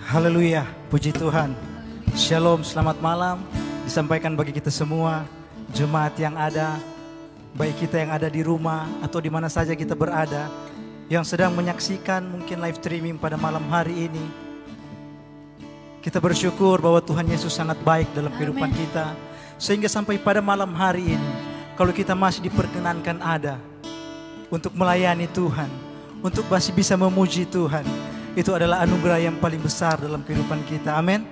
Haleluya, puji Tuhan. Shalom, selamat malam. Disampaikan bagi kita semua, jemaat yang ada, baik kita yang ada di rumah atau di mana saja kita berada, yang sedang menyaksikan mungkin live streaming pada malam hari ini. Kita bersyukur bahwa Tuhan Yesus sangat baik dalam kehidupan kita. Sehingga sampai pada malam hari ini, kalau kita masih diperkenankan ada untuk melayani Tuhan, untuk masih bisa memuji Tuhan, itu adalah anugerah yang paling besar dalam kehidupan kita. Amin.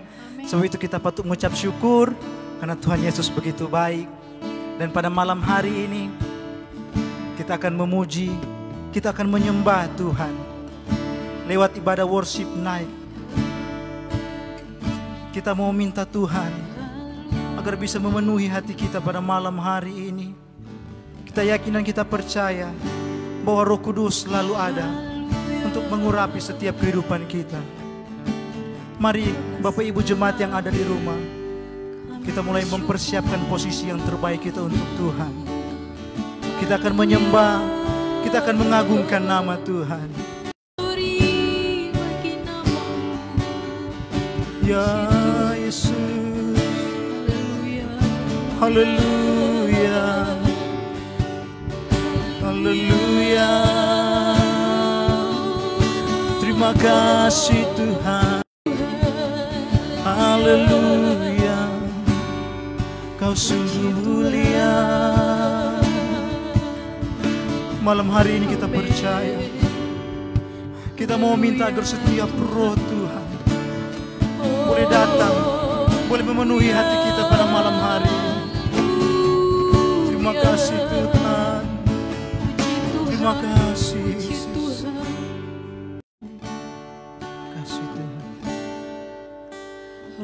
Sebab itu kita patut mengucap syukur karena Tuhan Yesus begitu baik. Dan pada malam hari ini kita akan memuji, kita akan menyembah Tuhan lewat ibadah worship night. Kita mau minta Tuhan agar bisa memenuhi hati kita pada malam hari ini. Kita yakin dan kita percaya bahwa Roh Kudus selalu ada untuk mengurapi setiap kehidupan kita. Mari Bapak Ibu jemaat yang ada di rumah, kita mulai mempersiapkan posisi yang terbaik kita untuk Tuhan. Kita akan menyembah, kita akan mengagungkan nama Tuhan. Ya Yesus, haleluya, haleluya. Terima kasih Tuhan, haleluya. Kau sungguh mulia. Malam hari ini kita percaya, kita mau minta agar setiap roh Tuhan boleh datang, boleh memenuhi hati kita pada malam hari ini. Terima kasih Tuhan, terima kasih.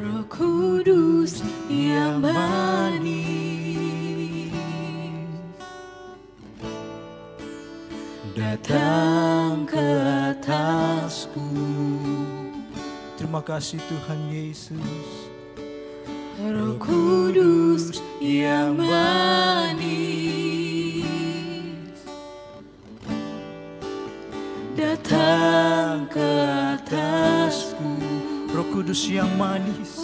Roh Kudus yang manis datang ke atasku. Terima kasih Tuhan Yesus. Roh Kudus yang manis datang ke atasku. Roh Kudus yang manis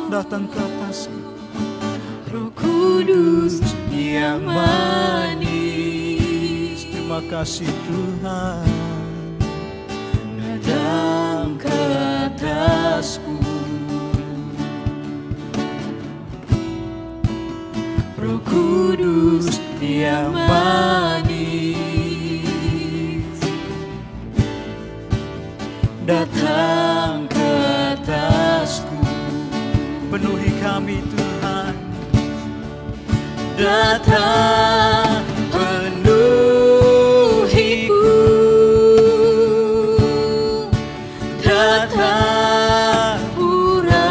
datang ke atasku. Roh Kudus yang manis, terima kasih Tuhan, datang ke atasku. Roh Kudus yang manis datang ke atasku. Penuhi kami Tuhan, datang penuhiku, datang urapiku,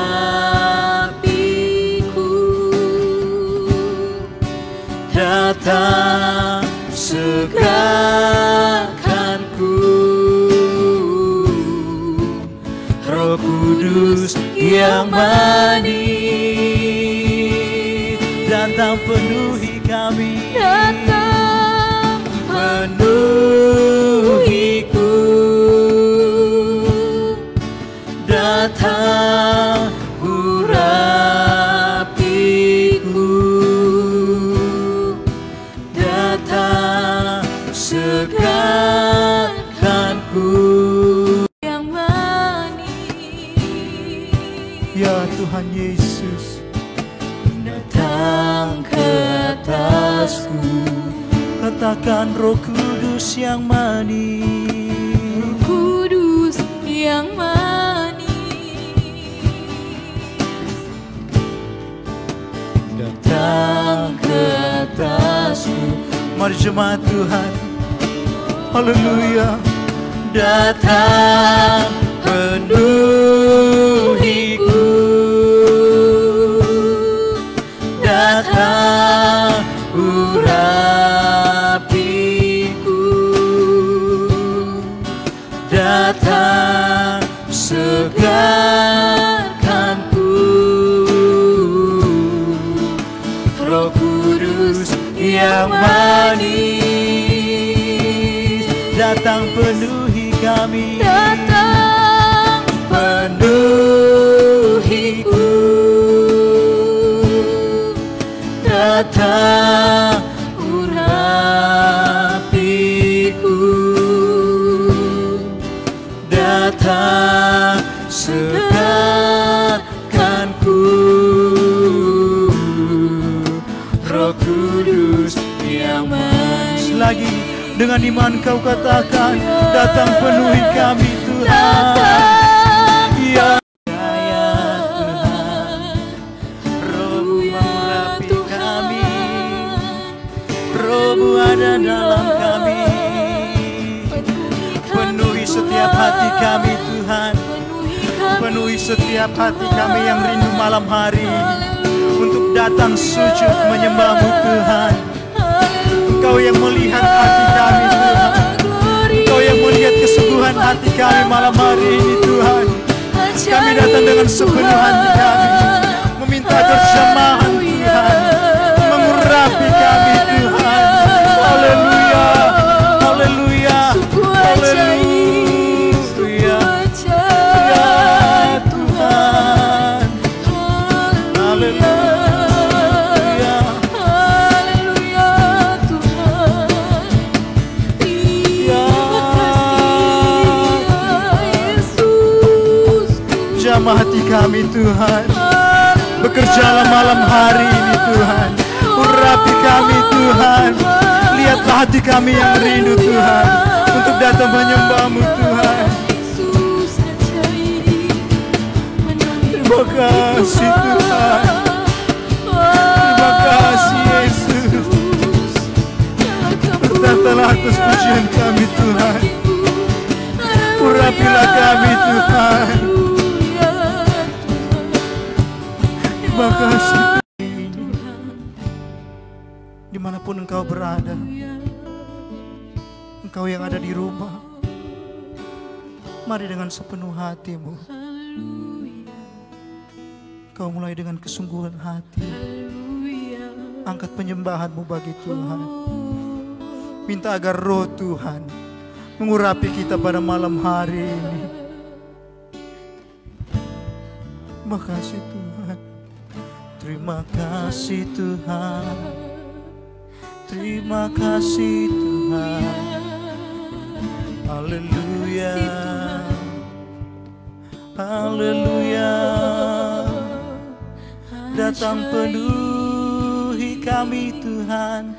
datang segarkanku. Roh Kudus yang manis datang penuhi kami, datang penuhiku, datang urapiku, datang segarkanku. Ya Tuhan Yesus, datang ke atasku. katakan Roh Kudus yang manis, Roh Kudus yang manis datang ke atasku. Mari jemaat Tuhan, haleluya. Datang penuhiku, datang urapiku, datang segarkanku. Roh Kudus yang manis datang penuhi kami, datang penuhiku, datang urapiku, datang segarkanku, Roh Kudus yang manis. Lagi dengan iman kau katakan, datang penuhi kami Tuhan. Ya Tuhan, Roh-Mu mengurapi kami, Roh-Mu ada dalam kami. Penuhi setiap hati kami Tuhan, penuhi setiap hati kami yang rindu malam hari untuk datang sujud menyembah-Mu Tuhan. Engkau yang melihat hati kami Tuhan, Engkau yang melihat kesungguhan hati kami malam hari ini Tuhan. Kami datang dengan sepenuh hati kami, meminta terjemahan Tuhan, mengurapi kami Tuhan. Haleluya, haleluya, haleluya. Ya Tuhan, haleluya. Jamah hati kami Tuhan, bekerjalah malam hari ini Tuhan, urapi kami Tuhan. Lihatlah hati kami yang rindu Tuhan untuk datang menyembah-Mu Tuhan. Terima kasih Tuhan, terima kasih Yesus. Bertatalah atas pujian kami Tuhan, urapilah kami Tuhan. Terima kasih Tuhan. Dimanapun Engkau berada, Engkau yang ada di rumah, mari dengan sepenuh hatimu. Kau mulai dengan kesungguhan hati, angkat penyembahanmu bagi Tuhan. Minta agar Roh Tuhan mengurapi kita pada malam hari ini. Terima kasih Tuhan. Terima kasih Tuhan, terima kasih Tuhan. Haleluya, haleluya. Datang penuhi kami Tuhan,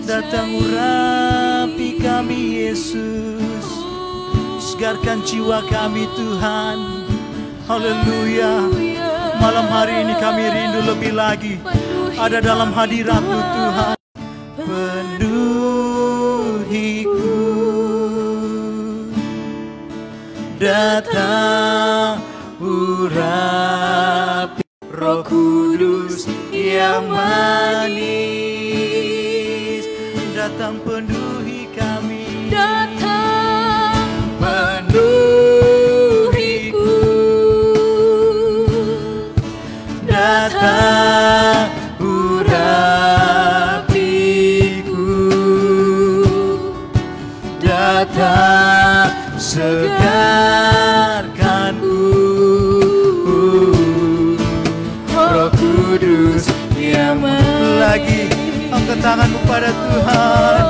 datang urapi kami Yesus. Segarkan jiwa kami Tuhan. Haleluya. Malam hari ini kami rindu lebih lagi ada dalam hadirat-Mu Tuhan. Penuhiku, datang urapi, Roh Kudus yang manis, datang penuhi kami, datang penuhiku, datang urapiku, datang segarkanku, Roh Kudus yang lagi. Angkat tanganmu pada Tuhan,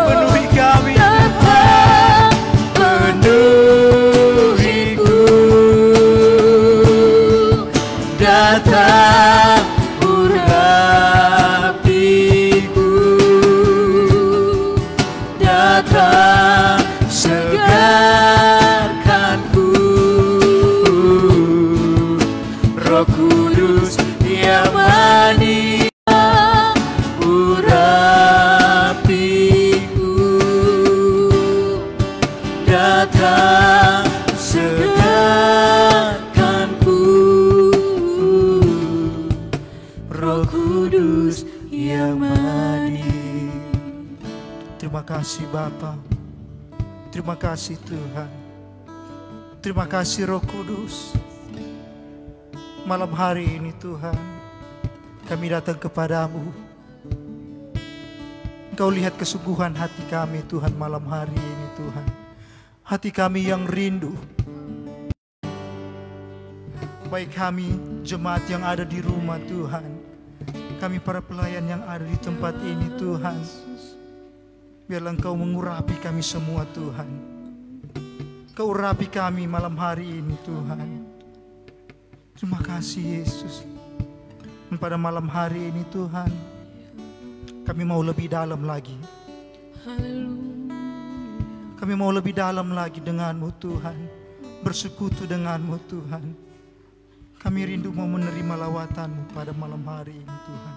penuhi kami Tuhan, penuhiku, datang urapiku, datang segarkanku, Roh Kudus yang manis, urapiku, datang segarkanku, Roh Kudus yang manis. Terima kasih Bapa, terima kasih Tuhan, terima kasih Roh Kudus. Malam hari ini Tuhan, kami datang kepadamu. Engkau lihat kesungguhan hati kami Tuhan malam hari ini Tuhan. Hati kami yang rindu Baik kami jemaat yang ada di rumah Tuhan, kami para pelayan yang ada di tempat ini Tuhan, biarlah Engkau mengurapi kami semua Tuhan. Kau urapi kami malam hari ini Tuhan. Terima kasih Yesus. Dan pada malam hari ini Tuhan, kami mau lebih dalam lagi. Kami mau lebih dalam lagi dengan-Mu Tuhan, bersekutu dengan-Mu Tuhan. Kami rindu mau menerima lawatan-Mu pada malam hari ini Tuhan.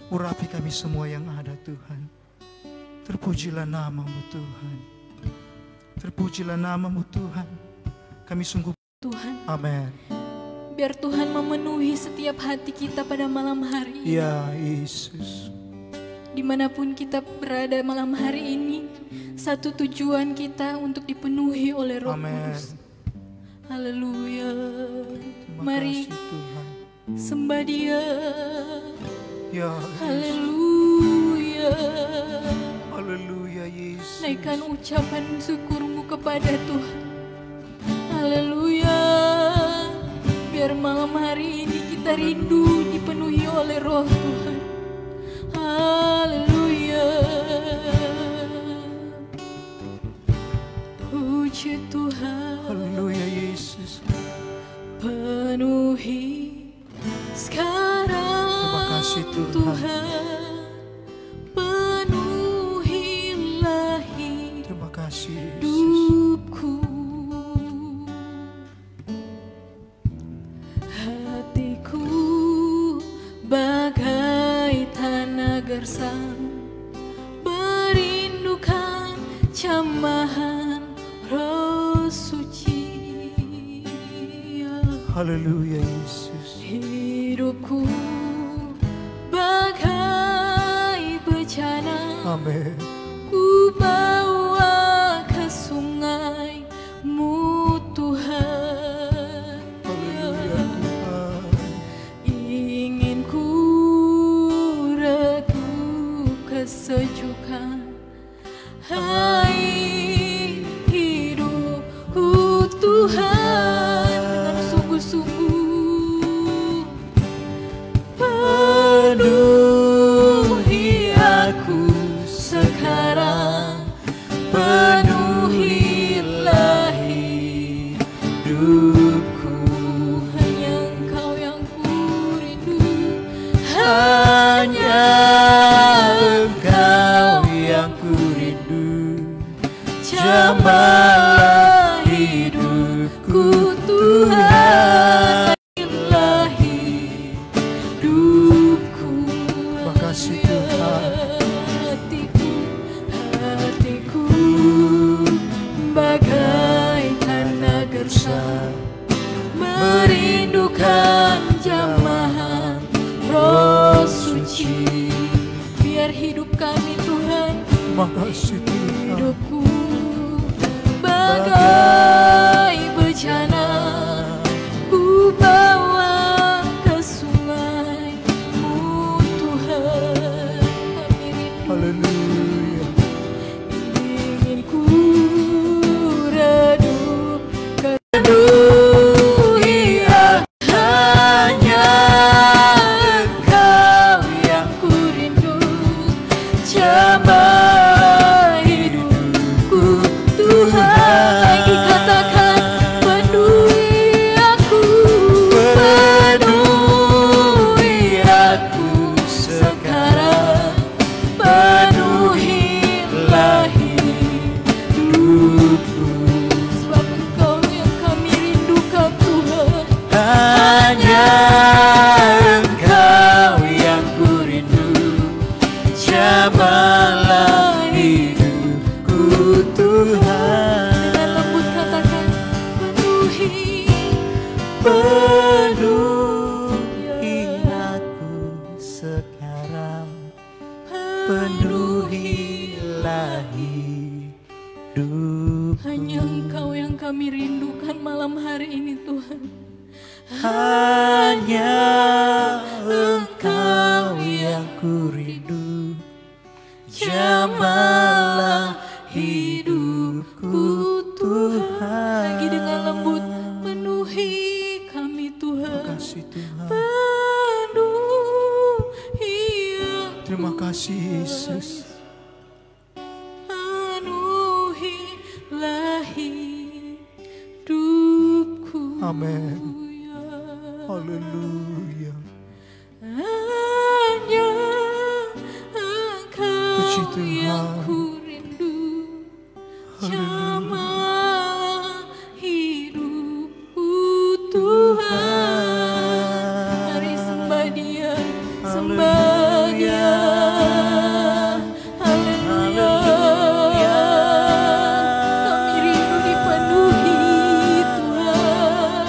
Urapi kami semua yang ada Tuhan. Terpujilah nama-Mu Tuhan. Terpujilah nama-Mu Tuhan. Kami sungguh Tuhan. Amin. Biar Tuhan memenuhi setiap hati kita pada malam hari ini. Ya Yesus. Dimanapun kita berada malam hari ini, satu tujuan kita untuk dipenuhi oleh Roh Kudus. Haleluya. Mari kasih, Tuhan. sembah Dia. Ya Haleluya. Haleluya Yesus. Naikkan ucapan syukurmu kepada Tuhan. Haleluya. Biar malam hari ini kita rindu dipenuhi oleh Roh Tuhan. Haleluya. Puji Tuhan. Haleluya Yesus. Penuhi sekarang. Terima kasih Tuhan. Penuhilah Terima kasih Yesus. hidupku. Hatiku bagai tanah gersang, merindukan jamahan Roh Suci. Haleluya Yesus. Hidupku bagai bejana, Amin. ku bawa ke sungai-Mu Tuhan. Haleluya Tuhan. Ingin ku redup kesejukan air hidupku Tuhan, dengan sungguh-sungguh penuhi aku sekarang, penuhilah hidupku. Hanya Engkau yang ku rindu, hanya Engkau yang ku rindu. Jamahlah hidupku Tuhan, inilah hidupku. Terima kasih Tuhan. Hatiku bagai tanah gersang, merindukan jamahan Roh Suci. Biar hidup kami Tuhan, Terima kasih Tuhan. hidupku bagai bejana, ku bawa ke sungai-Mu Tuhan. Kami rindu, Haleluya. ingin ku redup kepenuhi aku. Hanya Engkau yang ku rindu. Jamah hidupku Tuhan. Lagi katakan, penuhi aku, penuhi aku sekarang, penuhilah hidupku. Sebab Engkau yang kami rindukan Tuhan. Hanya Engkau yang ku rindu. Jamahlah hidupku Tuhan. Dengan lembut katakan, penuhi aku sekarang, penuhilah hidup. Hanya Engkau yang kami rindukan malam hari ini Tuhan. Hanya Engkau yang ku rindu. Jamahlah hidupku Tuhan. Lagi dengan lembut, penuhi kami kasih Yesus. Penuhilah hidupku. Amin. Haleluya. Hanya Engkau Puji yang Tuhan. ku rindu. Jamalah hidupku Tuhan. Mari sembah Dia, sembah Dia. Haleluya. Kami rindu dipenuhi Tuhan.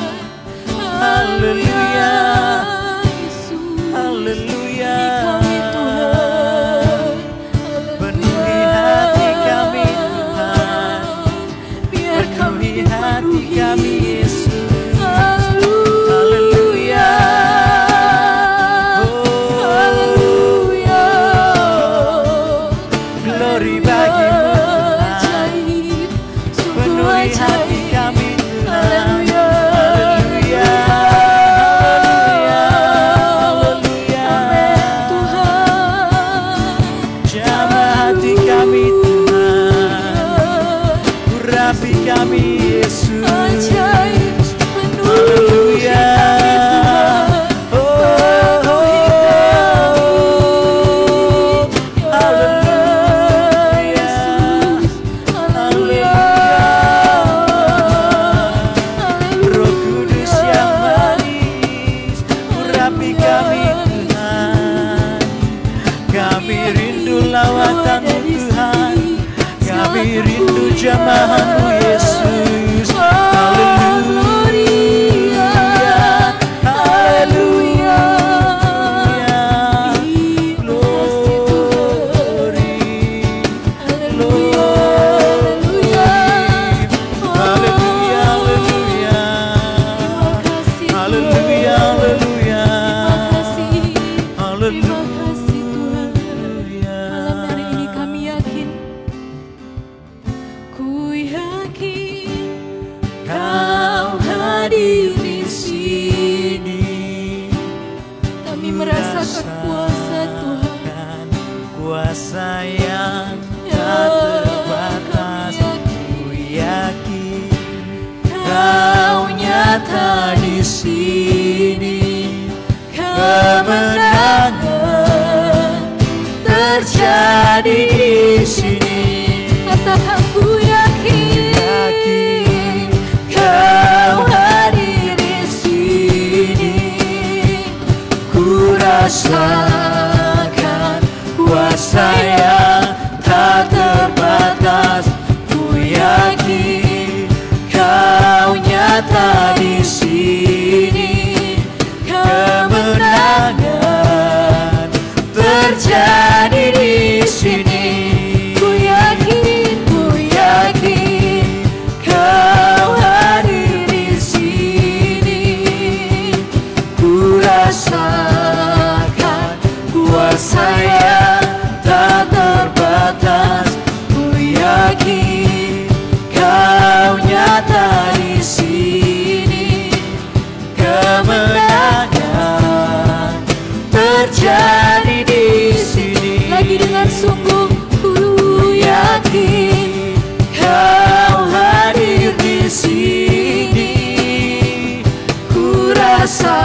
Haleluya. Yesus. Haleluya. Kami Tuhan. Penuhi hati kami Tuhan. Biar kami Penuhi hati kami Yesus. Haleluya. Haleluya. Glory bagimu Tuhan. Ajaib, sungguh Penuhi hati ajaib. kami Tuhan. Haleluya. Haleluya. Haleluya. Amin Tuhan. Jamah hati kami Tuhan. Urapi kami Yesus. Ajaib, penuhi Haleluya. kami Tuhan. Haleluya. Haleluya. Roh Kudus yang manis, urapi kami Tuhan. Kami rindu lawatan-Mu Tuhan. Kami rindu jamahan-Mu Yesus. Haleluya. Haleluya. Glory. Haleluya. Haleluya. Haleluya. Haleluya. Terima kasih Tuhan. Malam hari ini kami yakin, ku yakin Kau hadir di sini. Kami merasakan kuasa Tuhan. Kuasa yang tak terbatas. Ku yakin Kau nyata di sini. Kemenangan terjadi di sini. Katakan ku yakin Kau hadir di sini. Ku rasakan kuasa yang tak terbatas. Ku yakin Kau nyata di sini. Kemenangan terjadi di sini. Ku yakin Kau hadir di sini. Ku rasakan kuasa yang tak terbatas. Ku yakin Kau nyata di sini. Kemenangan terjadi di sini. lagi dengan sungguh. Ku Yakin Kau hadir di sini. Ku rasakan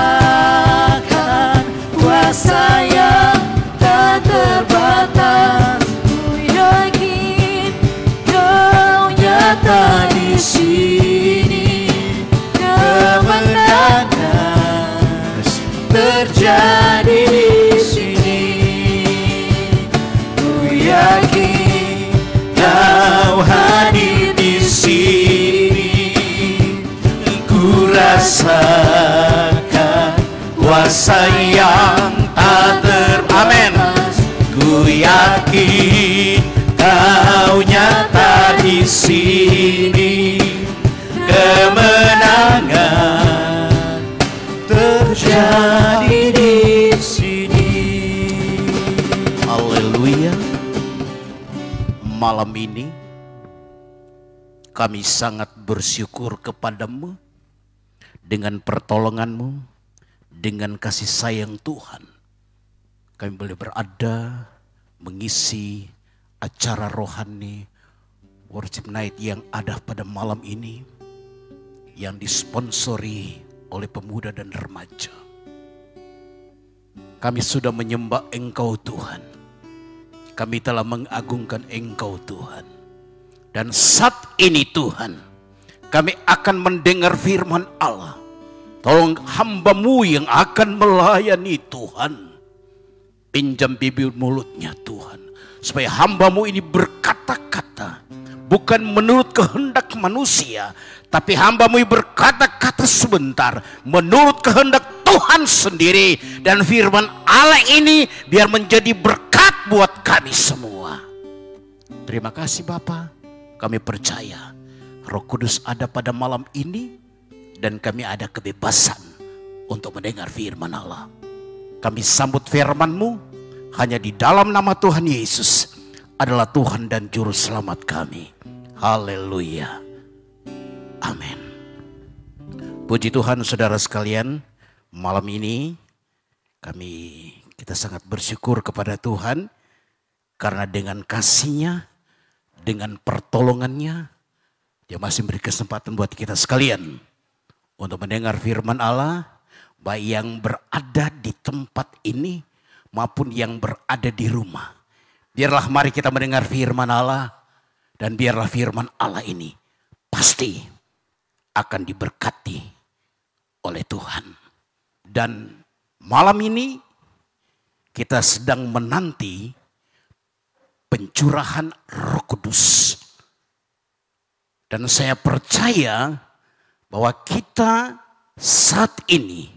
kuasa yang tak terbatas. Ku yakin Kau nyata di sini. Kemenangan terjadi di sini. Ku yakin Kau hadir di sini. Ku rasakan kuasa yang tak terbatas. Ku yakin Kau nyata di sini. Kemenangan terjadi di sini. Haleluya. Malam ini kami sangat bersyukur kepadamu dengan pertolonganmu, dengan kasih sayang Tuhan. Kami boleh berada mengisi acara rohani Worship Night yang ada pada malam ini, yang disponsori oleh pemuda dan remaja. Kami sudah menyembah Engkau Tuhan. Kami telah mengagungkan Engkau Tuhan. Dan saat ini Tuhan, kami akan mendengar firman Allah. Tolong hamba-Mu yang akan melayani Tuhan, pinjam bibir mulutnya Tuhan, supaya hamba-Mu ini berkata-kata bukan menurut kehendak manusia, tapi hamba-Mu berkata-kata sebentar menurut kehendak Tuhan sendiri. Dan firman Allah ini biar menjadi berkat buat kami semua. Terima kasih Bapa. Kami percaya Roh Kudus ada pada malam ini, dan kami ada kebebasan untuk mendengar firman Allah. Kami sambut firman-Mu hanya di dalam nama Tuhan Yesus adalah Tuhan dan Juru Selamat kami. Haleluya. Amin. Puji Tuhan saudara sekalian, malam ini kita sangat bersyukur kepada Tuhan karena dengan kasih-Nya, dengan pertolongan-Nya, Dia masih beri kesempatan buat kita sekalian untuk mendengar firman Allah, baik yang berada di tempat ini maupun yang berada di rumah. Biarlah mari kita mendengar firman Allah, dan biarlah firman Allah ini pasti akan diberkati oleh Tuhan. Dan malam ini kita sedang menanti pencurahan Roh Kudus. Dan saya percaya bahwa kita saat ini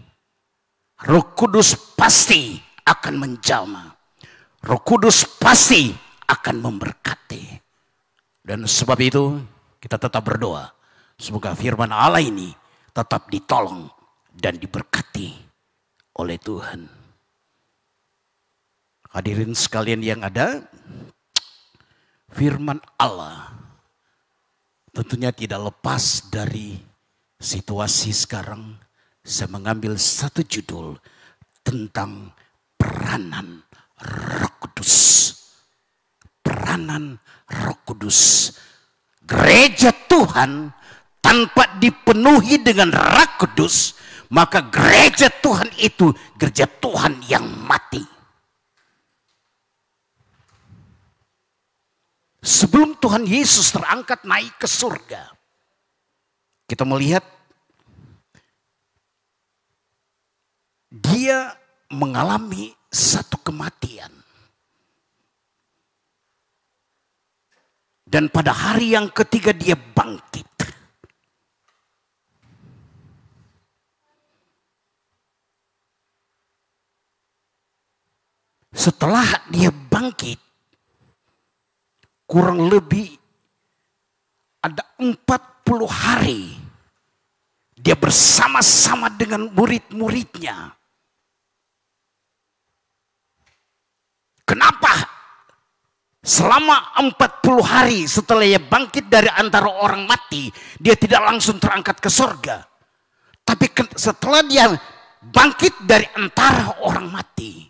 Roh Kudus pasti akan menjamah. Roh Kudus pasti akan memberkati. Dan sebab itu kita tetap berdoa, semoga firman Allah ini tetap ditolong dan diberkati oleh Tuhan. Hadirin sekalian yang ada, firman Allah tentunya tidak lepas dari situasi sekarang. Saya mengambil satu judul tentang peranan Roh Kudus. Peranan Roh Kudus. Gereja Tuhan tanpa dipenuhi dengan Roh Kudus, maka gereja Tuhan itu gereja Tuhan yang mati. Sebelum Tuhan Yesus terangkat naik ke surga, kita melihat Dia mengalami satu kematian. Dan pada hari yang ketiga Dia bangkit. Setelah Dia bangkit, kurang lebih ada 40 hari Dia bersama-sama dengan murid-muridnya. Kenapa? Selama 40 hari setelah Dia bangkit dari antara orang mati, Dia tidak langsung terangkat ke surga. Tapi setelah Dia bangkit dari antara orang mati,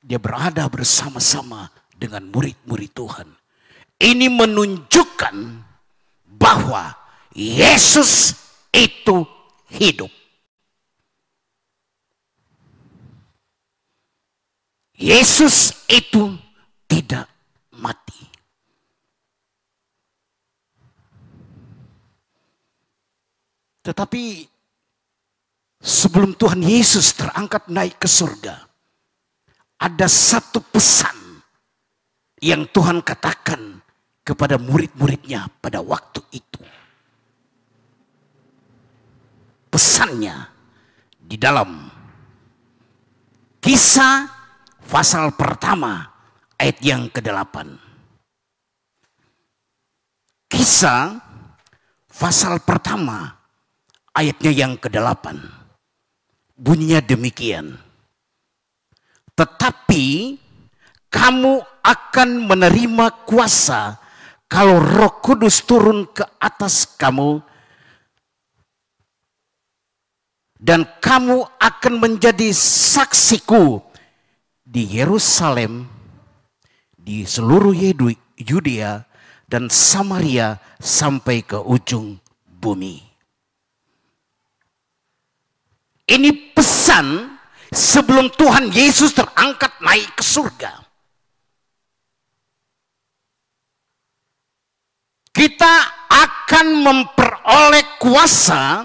Dia berada bersama-sama dengan murid-murid Tuhan. Ini menunjukkan bahwa Yesus itu hidup. Yesus itu tidak mati. Tetapi sebelum Tuhan Yesus terangkat naik ke surga, ada satu pesan yang Tuhan katakan kepada murid-muridnya pada waktu itu. Pesannya di dalam Kisah pasal pertama ayat yang ke-8. Kisah pasal pertama ayatnya yang ke-8. Bunyinya demikian. Tetapi kamu akan menerima kuasa kalau Roh Kudus turun ke atas kamu, dan kamu akan menjadi saksiku di Yerusalem, di seluruh Yudea dan Samaria sampai ke ujung bumi. Ini pesan sebelum Tuhan Yesus terangkat naik ke surga. Kita akan memperoleh kuasa,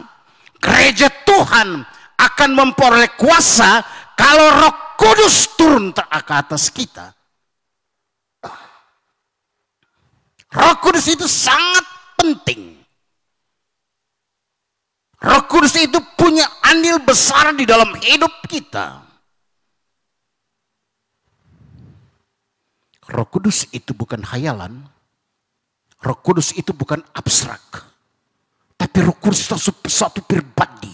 gereja Tuhan akan memperoleh kuasa kalau Roh Kudus turun ke atas kita. Roh Kudus itu sangat penting. Roh Kudus itu punya andil besar di dalam hidup kita. Roh Kudus itu bukan hayalan. Roh Kudus itu bukan abstrak. Tapi Roh Kudus itu suatu pribadi.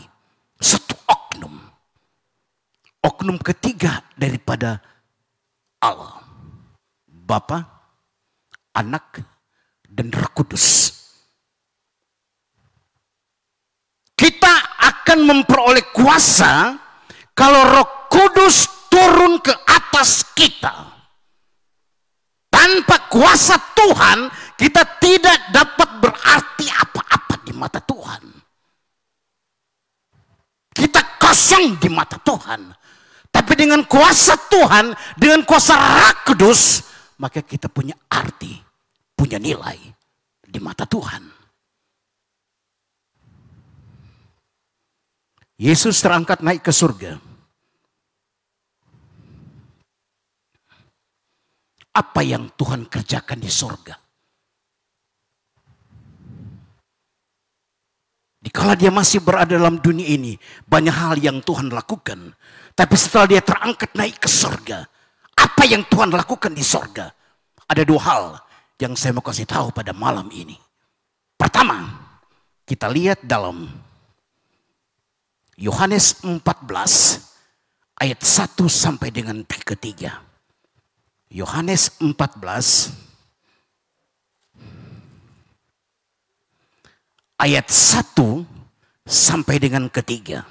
Satu oknum. Oknum ketiga daripada Allah. Bapa, Anak, dan Roh Kudus. Kita akan memperoleh kuasa kalau Roh Kudus turun ke atas kita. Tanpa kuasa Tuhan, kita tidak dapat berarti apa-apa di mata Tuhan. Kita kosong di mata Tuhan. Tapi dengan kuasa Tuhan, dengan kuasa Roh Kudus, maka kita punya arti, punya nilai di mata Tuhan. Yesus terangkat naik ke surga. Apa yang Tuhan kerjakan di surga? Dikala dia masih berada dalam dunia ini, banyak hal yang Tuhan lakukan. Tapi setelah dia terangkat naik ke surga, apa yang Tuhan lakukan di surga? Ada dua hal yang saya mau kasih tahu pada malam ini. Pertama, kita lihat dalam Yohanes 14 ayat 1 sampai dengan ketiga. Yohanes 14 ayat 1 sampai dengan ketiga.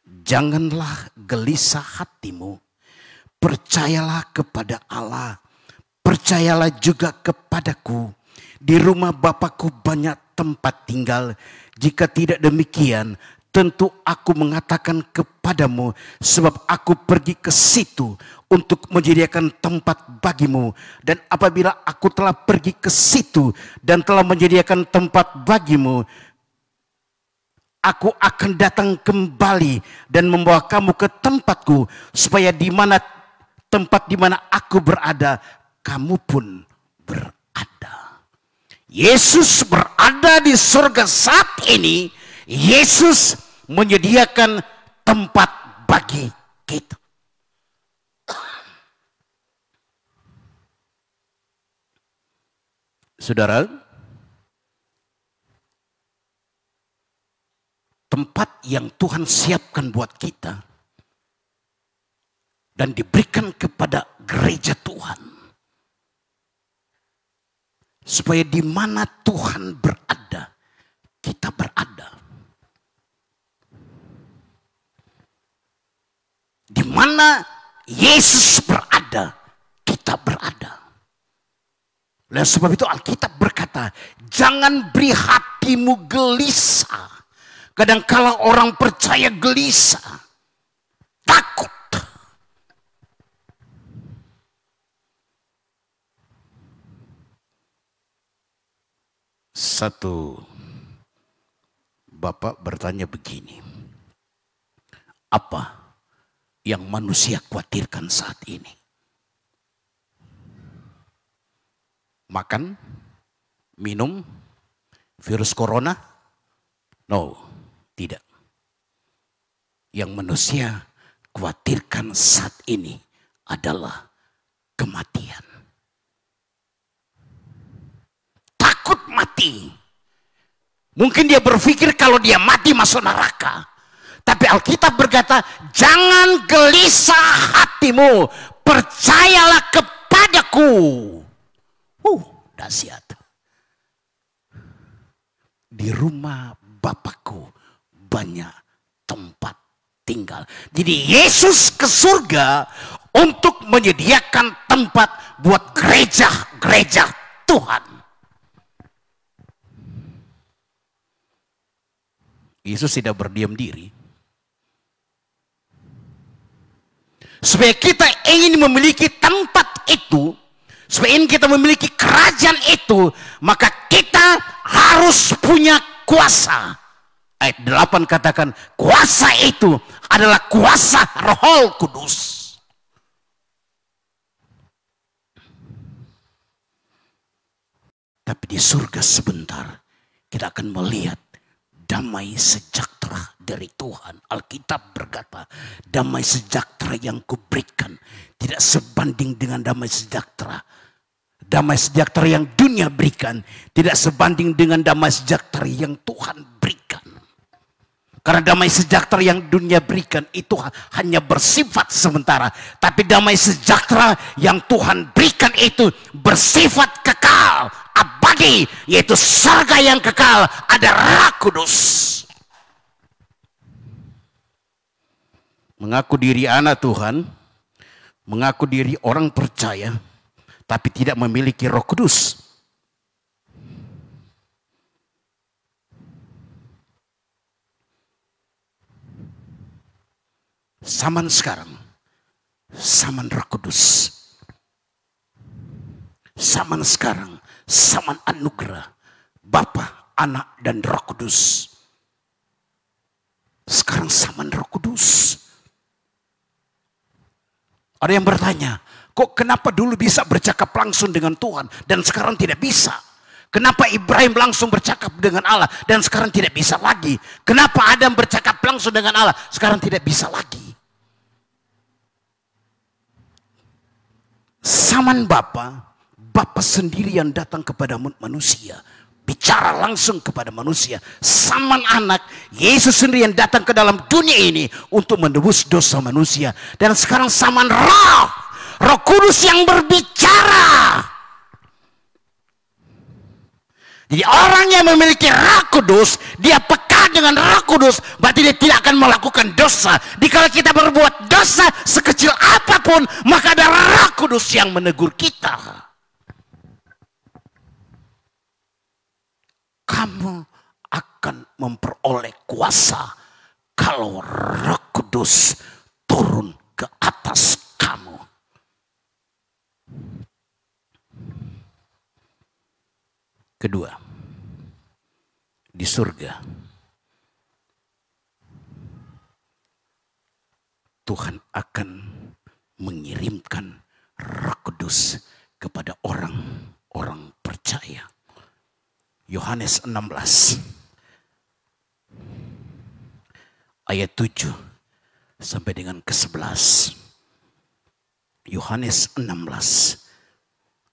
Janganlah gelisah hatimu, percayalah kepada Allah, percayalah juga kepadaku. Di rumah Bapakku banyak tempat tinggal. Jika tidak demikian, tentu aku mengatakan kepadamu, sebab aku pergi ke situ untuk menyediakan tempat bagimu. Dan apabila aku telah pergi ke situ dan telah menyediakan tempat bagimu, aku akan datang kembali dan membawa kamu ke tempatku, supaya di mana tempat di mana aku berada, kamu pun berada. Yesus berada di surga saat ini. Yesus menyediakan tempat bagi kita. Saudara, tempat yang Tuhan siapkan buat kita dan diberikan kepada gereja Tuhan, supaya di mana Tuhan berada, kita berada. Di mana Yesus berada, kita berada. Dan sebab itu Alkitab berkata, jangan beri hatimu gelisah. Kadangkala orang percaya gelisah, takut. Satu bapak bertanya begini, apa yang manusia khawatirkan saat ini? Makan, minum, virus corona? No, tidak. Yang manusia khawatirkan saat ini adalah kematian. Takut mati. Mungkin dia berpikir kalau dia mati masuk neraka. Tapi Alkitab berkata, jangan gelisah hatimu, percayalah kepadaku. Dahsyat. Di rumah Bapakku banyak tempat tinggal. Jadi Yesus ke surga untuk menyediakan tempat buat gereja-gereja Tuhan. Yesus tidak berdiam diri. Supaya kita ingin memiliki tempat itu, supaya ingin kita memiliki kerajaan itu, maka kita harus punya kuasa. Ayat 8 katakan, kuasa itu adalah kuasa Roh Kudus. Tapi di surga sebentar, kita akan melihat damai sejahtera dari Tuhan. Alkitab berkata, damai sejahtera yang kuberikan tidak sebanding dengan damai sejahtera. Damai sejahtera yang dunia berikan tidak sebanding dengan damai sejahtera yang Tuhan berikan. Karena damai sejahtera yang dunia berikan itu hanya bersifat sementara. Tapi damai sejahtera yang Tuhan berikan itu bersifat kekal, abadi, yaitu surga yang kekal, ada Roh Kudus. Mengaku diri anak Tuhan, mengaku diri orang percaya, tapi tidak memiliki Roh Kudus. Zaman sekarang, zaman Roh Kudus. Zaman sekarang, zaman anugerah Bapa, Anak, dan Roh Kudus. Sekarang zaman Roh Kudus. Ada yang bertanya, kok kenapa dulu bisa bercakap langsung dengan Tuhan dan sekarang tidak bisa? Kenapa Ibrahim langsung bercakap dengan Allah dan sekarang tidak bisa lagi? Kenapa Adam bercakap langsung dengan Allah sekarang tidak bisa lagi? Zaman Bapa sendiri yang datang kepada manusia, bicara langsung kepada manusia. Zaman Anak, Yesus sendiri yang datang ke dalam dunia ini untuk menebus dosa manusia. Dan sekarang zaman Roh Kudus yang berbicara. Jadi orang yang memiliki Roh Kudus, dia peka dengan Roh Kudus, berarti dia tidak akan melakukan dosa. Jika kita berbuat dosa sekecil apapun, maka ada Roh Kudus yang menegur kita. Kamu akan memperoleh kuasa kalau Roh Kudus turun ke atas kamu. Kedua, di surga Tuhan akan mengirimkan Roh Kudus kepada orang-orang percaya. Yohanes 16 ayat 7 sampai dengan ke-11. Yohanes 16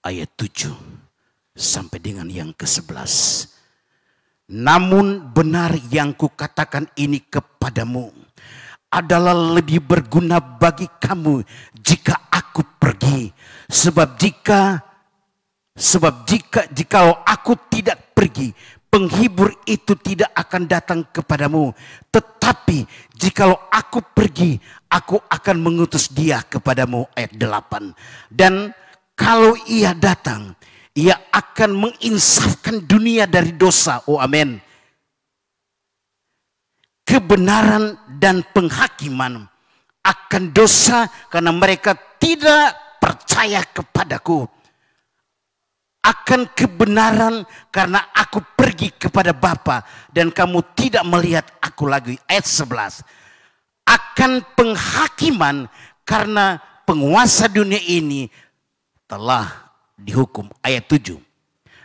ayat 7 sampai dengan yang ke-11. Namun benar yang kukatakan ini kepadamu adalah lebih berguna bagi kamu jika aku pergi. Sebab jikalau aku tidak pergi, penghibur itu tidak akan datang kepadamu. Tetapi jikalau aku pergi, aku akan mengutus dia kepadamu. Ayat 8. Dan kalau ia datang, ia akan menginsafkan dunia dari dosa. Oh amin. Kebenaran dan penghakiman akan dosa karena mereka tidak percaya kepadaku. Akan kebenaran karena aku pergi kepada Bapa dan kamu tidak melihat aku lagi. Ayat 11. Akan penghakiman karena penguasa dunia ini telah dihukum. Ayat 7.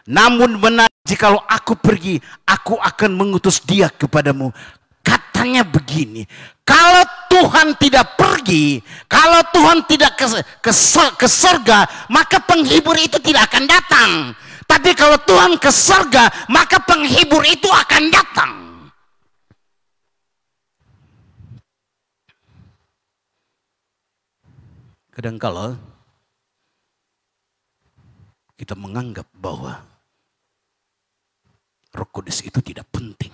Namun benar jikalau aku pergi, aku akan mengutus dia kepadamu. Katanya begini, kalau Tuhan tidak pergi, kalau Tuhan tidak ke surga, maka penghibur itu tidak akan datang. Tapi kalau Tuhan ke surga, maka penghibur itu akan datang. Kadangkala kita menganggap bahwa Roh Kudus itu tidak penting.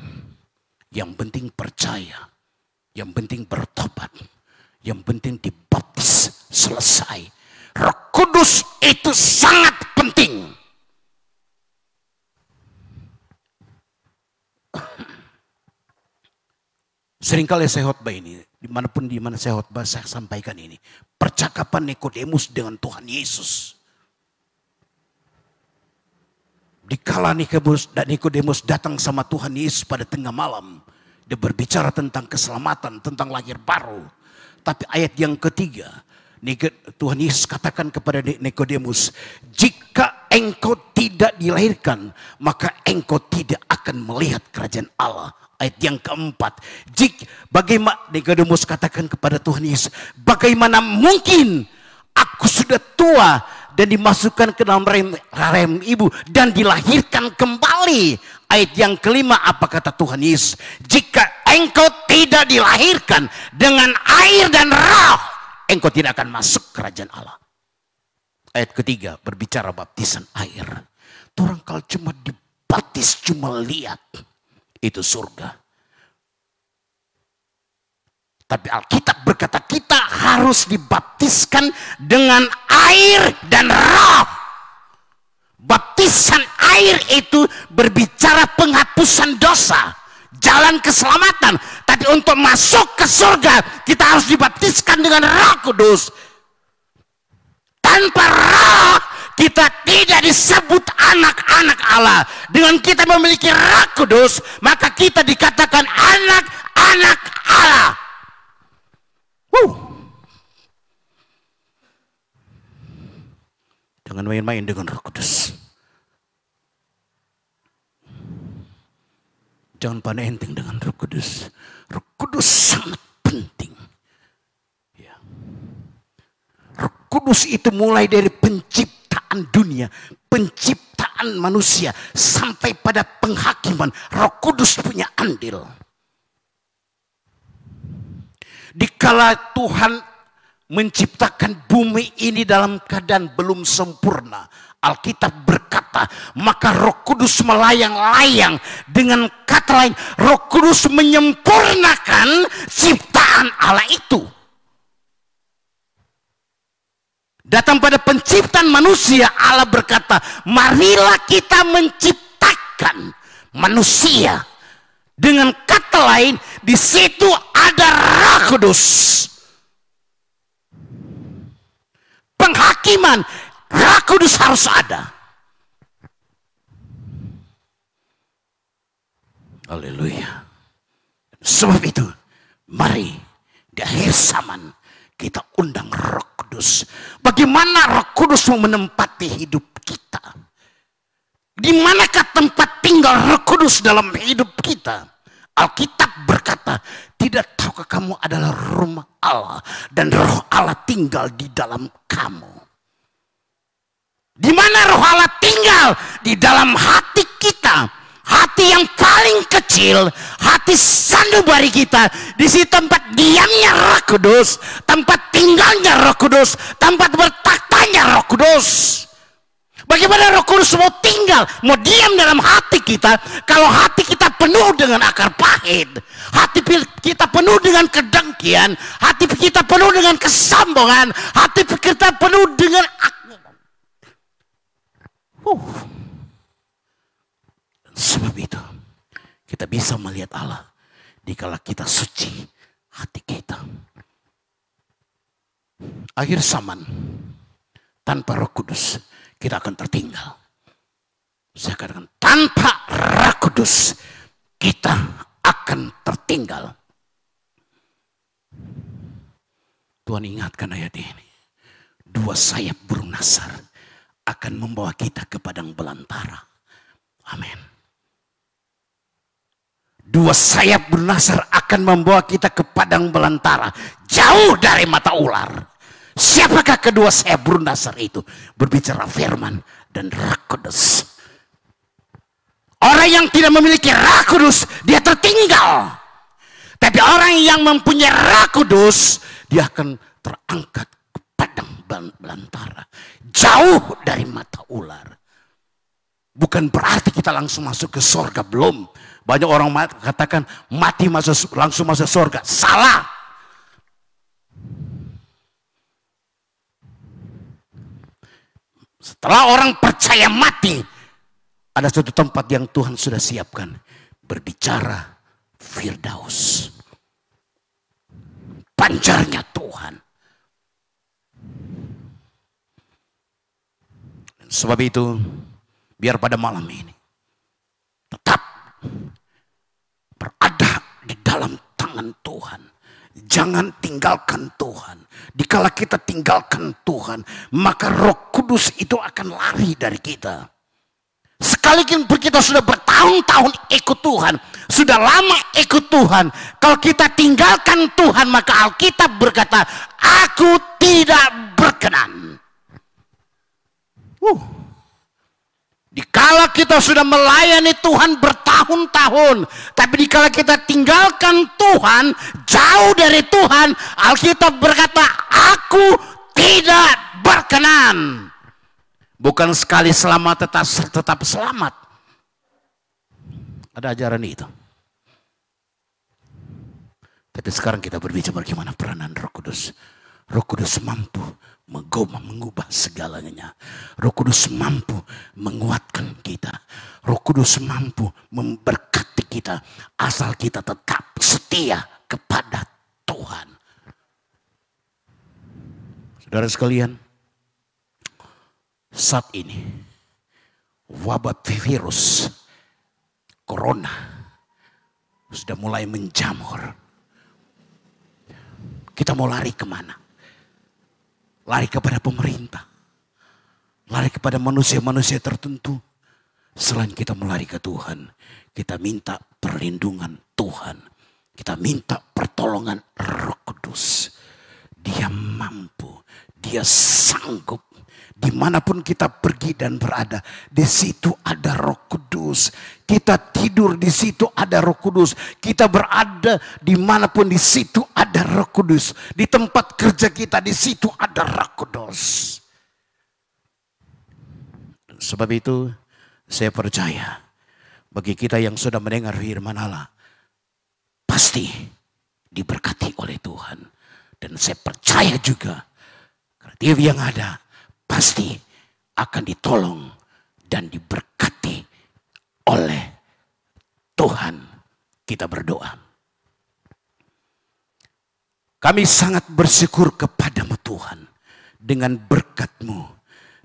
Yang penting percaya, yang penting bertobat, yang penting dibaptis, selesai. Roh Kudus itu sangat penting. Seringkali saya khotbah ini, dimanapun di mana saya khotbah, saya sampaikan ini. Percakapan Nikodemus dengan Tuhan Yesus. Dikala Nikodemus datang sama Tuhan Yesus pada tengah malam, dia berbicara tentang keselamatan, tentang lahir baru. Tapi ayat yang ketiga, Tuhan Yesus katakan kepada Nikodemus, jika engkau tidak dilahirkan, maka engkau tidak akan melihat kerajaan Allah. Ayat yang keempat, bagaimana Nikodemus katakan kepada Tuhan Yesus, bagaimana mungkin aku sudah tua dan dimasukkan ke dalam rahim ibu dan dilahirkan kembali. Ayat yang kelima, apa kata Tuhan Yesus? Jika engkau tidak dilahirkan dengan air dan roh, engkau tidak akan masuk kerajaan Allah. Ayat ketiga berbicara baptisan air. Orang kalau cuma dibaptis, cuma lihat, itu surga. Tapi Alkitab berkata kita harus dibaptiskan dengan air dan roh. Baptisan air itu berbicara penghapusan dosa, jalan keselamatan. Tapi untuk masuk ke surga, kita harus dibaptiskan dengan Roh Kudus. Tanpa roh, kita tidak disebut anak-anak Allah. Dengan kita memiliki Roh Kudus, maka kita dikatakan anak-anak Allah. Jangan main-main dengan Roh Kudus. Jangan pandai enteng dengan Roh Kudus. Roh Kudus sangat penting. Ya. Roh Kudus itu mulai dari penciptaan dunia, penciptaan manusia, sampai pada penghakiman. Roh Kudus punya andil. Dikala Tuhan menciptakan bumi ini dalam keadaan belum sempurna, Alkitab berkata, maka Roh Kudus melayang-layang. Dengan kata lain, Roh Kudus menyempurnakan ciptaan Allah itu. Datang pada penciptaan manusia, Allah berkata, marilah kita menciptakan manusia. Dengan kata lain, di situ ada Roh Kudus. Penghakiman, Roh Kudus harus ada. Haleluya. Sebab itu, mari di akhir zaman kita undang Roh Kudus. Bagaimana Roh Kudus mau menempati hidup kita? Di manakah tempat tinggal Roh Kudus dalam hidup kita? Alkitab berkata, tidak tahukah kamu adalah rumah Allah dan Roh Allah tinggal di dalam kamu. Di mana Roh Allah tinggal? Di dalam hati kita. Hati yang paling kecil, hati sanubari kita. Di situ tempat diamnya Roh Kudus, tempat tinggalnya Roh Kudus, tempat bertaktanya Roh Kudus. Bagaimana Roh Kudus mau tinggal, mau diam dalam hati kita, kalau hati kita penuh dengan akar pahit, hati kita penuh dengan kedengkian, hati kita penuh dengan kesombongan, hati kita penuh dengan sebab itu kita bisa melihat Allah dikala kita suci hati kita. Akhir zaman tanpa Roh Kudus kita akan tertinggal. Saya katakan tanpa Roh Kudus kita akan tertinggal. Tuhan ingatkan ayat ini. 2 sayap burung nasar akan membawa kita ke padang belantara. Amin. 2 sayap burung nasar akan membawa kita ke padang belantara, jauh dari mata ular. Siapakah kedua sayap burung nasar itu? Berbicara firman dan Roh Kudus. Orang yang tidak memiliki Roh Kudus, dia tertinggal. Tapi orang yang mempunyai Roh Kudus, dia akan terangkat ke padang belantara, jauh dari mata ular. Bukan berarti kita langsung masuk ke surga, belum. Banyak orang katakan mati langsung masuk surga. Salah. Setelah orang percaya mati, ada suatu tempat yang Tuhan sudah siapkan. Berbicara Firdaus. Pancarnya Tuhan. Dan sebab itu, biar pada malam ini tetap berada di dalam tangan Tuhan. Jangan tinggalkan Tuhan. Dikala kita tinggalkan Tuhan, maka Roh Kudus itu akan lari dari kita. Sekalipun kita sudah bertahun-tahun ikut Tuhan, sudah lama ikut Tuhan, kalau kita tinggalkan Tuhan, maka Alkitab berkata, aku tidak berkenan. Dikala kita sudah melayani Tuhan bertahun-tahun, tapi dikala kita tinggalkan Tuhan, jauh dari Tuhan, Alkitab berkata, aku tidak berkenan. Bukan sekali selamat tetap selamat. Ada ajaran itu. Tapi sekarang kita berbicara bagaimana peranan Roh Kudus. Roh Kudus mampu mengubah segalanya. Roh Kudus mampu menguatkan kita. Roh Kudus mampu memberkati kita. Asal kita tetap setia kepada Tuhan. Saudara sekalian, saat ini wabah virus corona sudah mulai menjamur. Kita mau lari kemana? Lari kepada pemerintah, lari kepada manusia-manusia tertentu. Selain kita melari ke Tuhan, kita minta perlindungan Tuhan. Kita minta pertolongan Roh Kudus. Dia mampu, dia sanggup. Dimanapun kita pergi dan berada, di situ ada Roh Kudus. Kita tidur, di situ ada Roh Kudus. Kita berada dimanapun, di situ ada Roh Kudus. Di tempat kerja kita, di situ ada Roh Kudus. Sebab itu saya percaya, bagi kita yang sudah mendengar firman Allah, pasti diberkati oleh Tuhan. Dan saya percaya juga, kreatif yang ada pasti akan ditolong dan diberkati oleh Tuhan. Kita berdoa. Kami sangat bersyukur kepadamu Tuhan. Dengan berkat-Mu,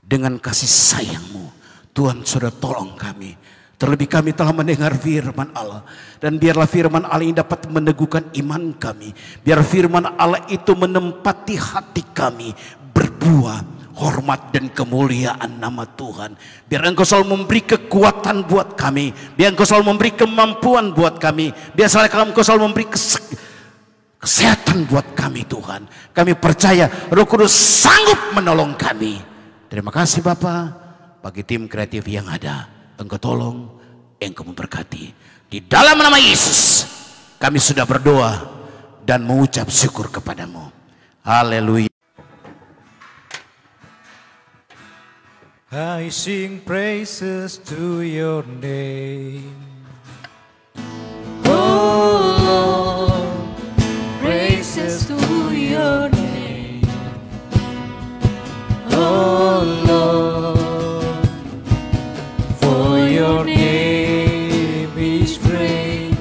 dengan kasih sayang-Mu, Tuhan sudah tolong kami. Terlebih kami telah mendengar firman Allah. Dan biarlah firman Allah ini dapat meneguhkan iman kami. Biar firman Allah itu menempati hati kami, berbuah hormat dan kemuliaan nama Tuhan. Biar Engkau selalu memberi kekuatan buat kami. Biar Engkau selalu memberi kemampuan buat kami. Biar Engkau selalu memberi kesehatan buat kami Tuhan. Kami percaya Roh Kudus sanggup menolong kami. Terima kasih Bapa. Bagi tim kreatif yang ada, Engkau tolong, Engkau memberkati. Di dalam nama Yesus kami sudah berdoa dan mengucap syukur kepadamu. Haleluya. I sing praises to your name. Oh Lord, praises to your name. Oh Lord, for your name is great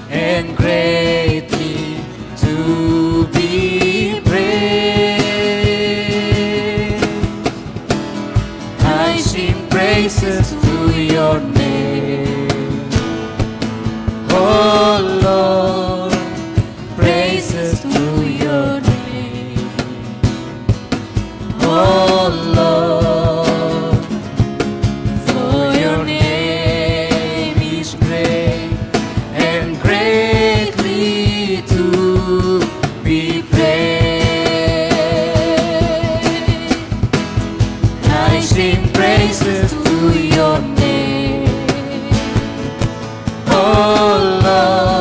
and greatly to be praised. I sing praises to your name. Oh Lord, praises to your name. Oh Lord, for your name is great and greatly to be praised. I sing praises to your name. Oh Lord,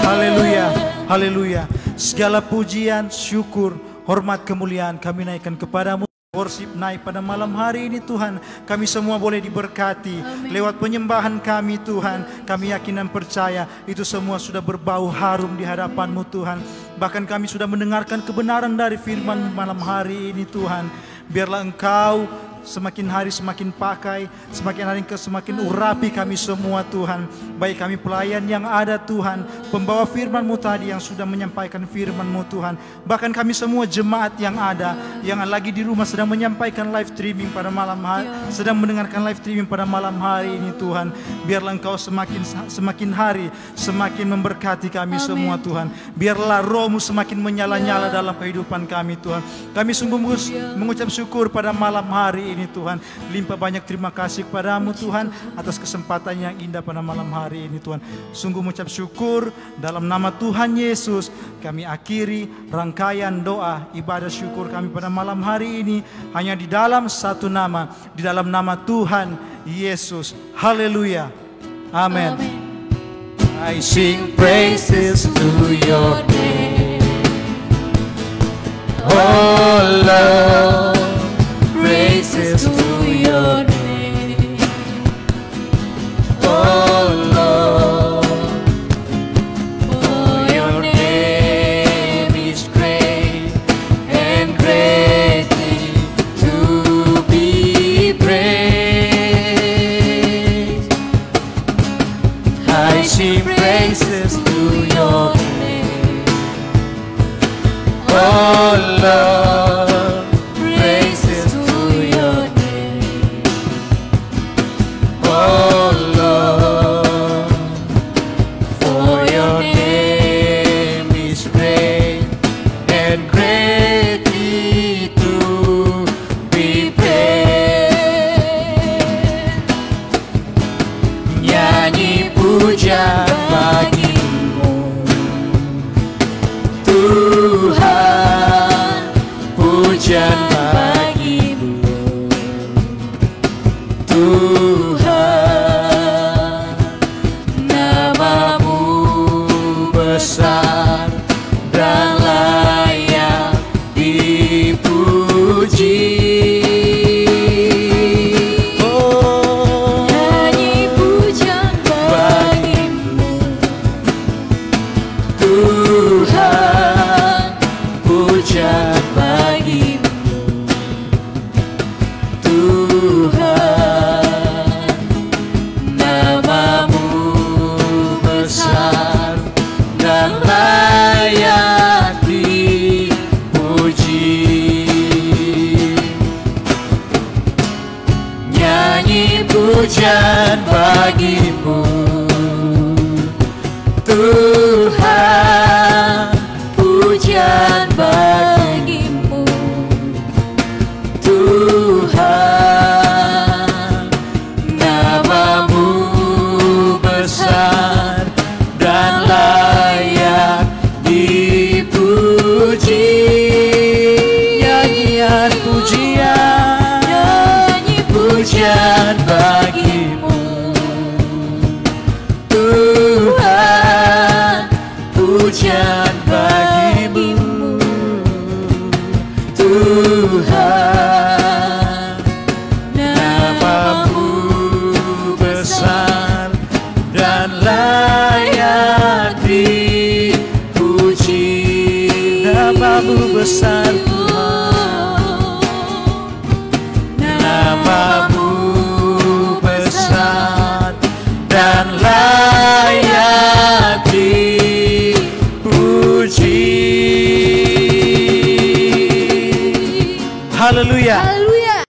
Haleluya, haleluya. Segala pujian, syukur, hormat, kemuliaan kami naikkan kepadamu. Worship naik pada malam hari ini Tuhan. Kami semua boleh diberkati. Amin. Lewat penyembahan kami Tuhan. Kami yakin dan percaya itu semua sudah berbau harum di hadapan-Mu Tuhan. Bahkan kami sudah mendengarkan kebenaran dari firman malam hari ini Tuhan. Biarlah Engkau semakin hari semakin pakai, semakin hari semakin urapi kami semua Tuhan. Baik kami pelayan yang ada Tuhan, pembawa firman-Mu tadi yang sudah menyampaikan firman-Mu Tuhan. Bahkan kami semua jemaat yang ada, yang lagi di rumah sedang menyampaikan live streaming pada malam hari, sedang mendengarkan live streaming pada malam hari ini Tuhan. Biarlah Engkau semakin hari semakin memberkati kami semua Tuhan. Biarlah Roh-Mu semakin menyala-nyala dalam kehidupan kami Tuhan. Kami sungguh mengucap syukur pada malam hari ini Tuhan. Limpah banyak terima kasih kepadamu Tuhan atas kesempatan yang indah pada malam hari ini Tuhan. Sungguh mengucap syukur dalam nama Tuhan Yesus. Kami akhiri rangkaian doa ibadah syukur kami pada malam hari ini hanya di dalam satu nama, di dalam nama Tuhan Yesus. Haleluya. Amin. I sing praises to your name, oh Lord. Praises to your name, oh Lord. For your name is great and greatly to be praised. I sing praises to your name, oh Lord. Pujian bagimu Tuhan, nama-Mu besar dan layak dipuji. Oh, nyanyi pujian bagimu Tuhan, pujian pujian bagimu Tuhan, pujian bagimu Tuhan, nama-Mu besar dan layak dipuji. Nyanyian pujian, nyanyi pujian bagimu Tuhan, pujian bagimu Tuhan, nama-Mu besar dan layak dipuji. Nama-Mu besar nama-Mu besar dan layak dipuji. Haleluya.